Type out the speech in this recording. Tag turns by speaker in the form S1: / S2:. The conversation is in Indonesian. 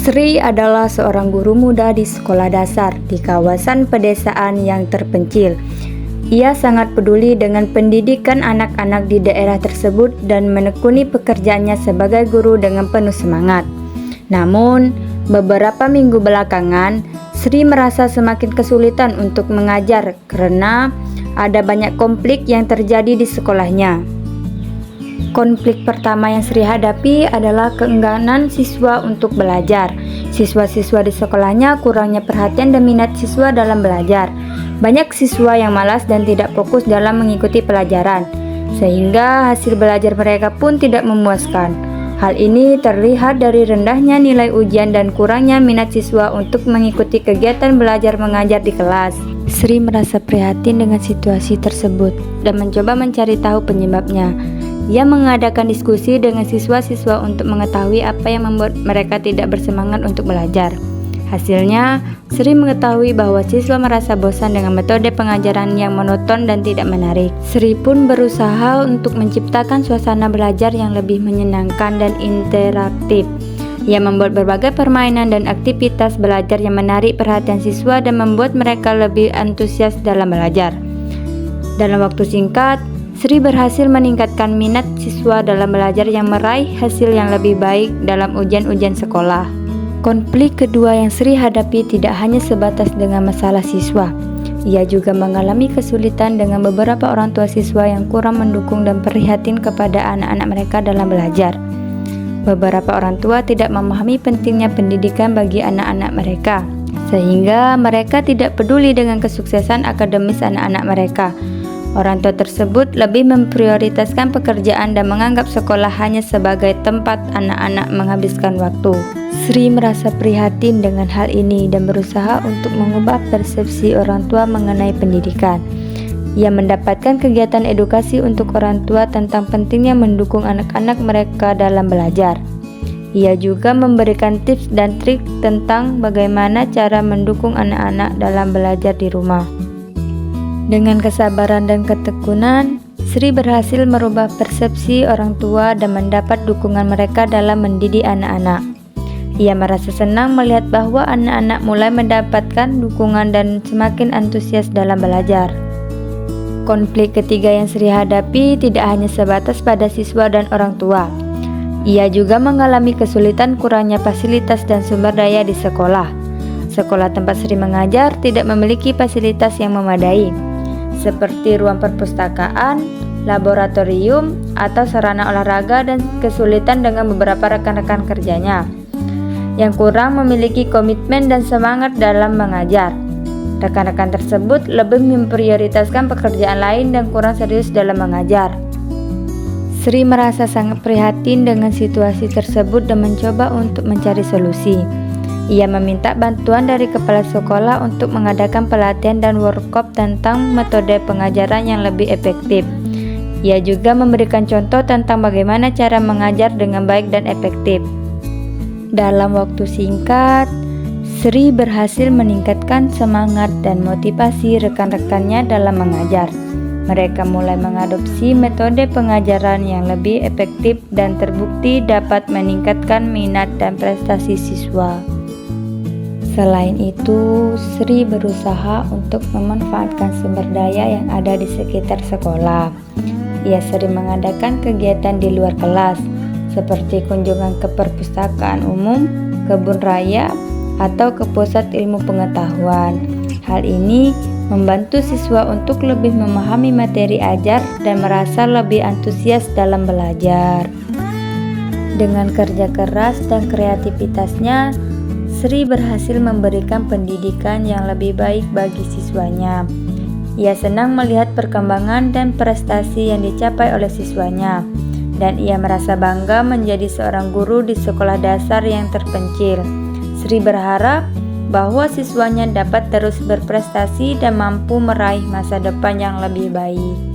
S1: Sri adalah seorang guru muda di sekolah dasar di kawasan pedesaan yang terpencil. Ia sangat peduli dengan pendidikan anak-anak di daerah tersebut dan menekuni pekerjaannya sebagai guru dengan penuh semangat. Namun, beberapa minggu belakangan, Sri merasa semakin kesulitan untuk mengajar karena ada banyak konflik yang terjadi di sekolahnya. Konflik pertama yang Sri hadapi adalah keengganan siswa untuk belajar. Siswa-siswa di sekolahnya kurangnya perhatian dan minat siswa dalam belajar. Banyak siswa yang malas dan tidak fokus dalam mengikuti pelajaran, sehingga hasil belajar mereka pun tidak memuaskan. Hal ini terlihat dari rendahnya nilai ujian dan kurangnya minat siswa untuk mengikuti kegiatan belajar mengajar di kelas. Sri merasa prihatin dengan situasi tersebut dan mencoba mencari tahu penyebabnya. Ia mengadakan diskusi dengan siswa-siswa untuk mengetahui apa yang membuat mereka tidak bersemangat untuk belajar. Hasilnya, Sri mengetahui bahwa siswa merasa bosan dengan metode pengajaran yang monoton dan tidak menarik. Sri pun berusaha untuk menciptakan suasana belajar yang lebih menyenangkan dan interaktif. Ia membuat berbagai permainan dan aktivitas belajar yang menarik perhatian siswa dan membuat mereka lebih antusias dalam belajar. Dalam waktu singkat, Sri berhasil meningkatkan minat siswa dalam belajar yang meraih hasil yang lebih baik dalam ujian-ujian sekolah. Konflik kedua yang Sri hadapi tidak hanya sebatas dengan masalah siswa. Ia juga mengalami kesulitan dengan beberapa orang tua siswa yang kurang mendukung dan prihatin kepada anak-anak mereka dalam belajar. Beberapa orang tua tidak memahami pentingnya pendidikan bagi anak-anak mereka, sehingga mereka tidak peduli dengan kesuksesan akademis anak-anak mereka. Orang tua tersebut lebih memprioritaskan pekerjaan dan menganggap sekolah hanya sebagai tempat anak-anak menghabiskan waktu. Sri merasa prihatin dengan hal ini dan berusaha untuk mengubah persepsi orang tua mengenai pendidikan. Ia mendapatkan kegiatan edukasi untuk orang tua tentang pentingnya mendukung anak-anak mereka dalam belajar. Ia juga memberikan tips dan trik tentang bagaimana cara mendukung anak-anak dalam belajar di rumah. Dengan kesabaran dan ketekunan, Sri berhasil merubah persepsi orang tua dan mendapat dukungan mereka dalam mendidik anak-anak. Ia merasa senang melihat bahwa anak-anak mulai mendapatkan dukungan dan semakin antusias dalam belajar. Konflik ketiga yang Sri hadapi tidak hanya sebatas pada siswa dan orang tua. Ia juga mengalami kesulitan kurangnya fasilitas dan sumber daya di sekolah. Sekolah tempat Sri mengajar tidak memiliki fasilitas yang memadai, seperti ruang perpustakaan, laboratorium, atau sarana olahraga, dan kesulitan dengan beberapa rekan-rekan kerjanya yang kurang memiliki komitmen dan semangat dalam mengajar. Rekan-rekan tersebut lebih memprioritaskan pekerjaan lain dan kurang serius dalam mengajar. Sri merasa sangat prihatin dengan situasi tersebut dan mencoba untuk mencari solusi. Ia meminta bantuan dari kepala sekolah untuk mengadakan pelatihan dan workshop tentang metode pengajaran yang lebih efektif. Ia juga memberikan contoh tentang bagaimana cara mengajar dengan baik dan efektif. Dalam waktu singkat, Sri berhasil meningkatkan semangat dan motivasi rekan-rekannya dalam mengajar. Mereka mulai mengadopsi metode pengajaran yang lebih efektif dan terbukti dapat meningkatkan minat dan prestasi siswa. Selain itu, Sri berusaha untuk memanfaatkan sumber daya yang ada di sekitar sekolah. Ia sering mengadakan kegiatan di luar kelas, seperti kunjungan ke perpustakaan umum, kebun raya, atau ke pusat ilmu pengetahuan. Hal ini membantu siswa untuk lebih memahami materi ajar dan merasa lebih antusias dalam belajar. Dengan kerja keras dan kreativitasnya, Sri berhasil memberikan pendidikan yang lebih baik bagi siswanya. Ia senang melihat perkembangan dan prestasi yang dicapai oleh siswanya, dan ia merasa bangga menjadi seorang guru di sekolah dasar yang terpencil. Sri berharap bahwa siswanya dapat terus berprestasi dan mampu meraih masa depan yang lebih baik.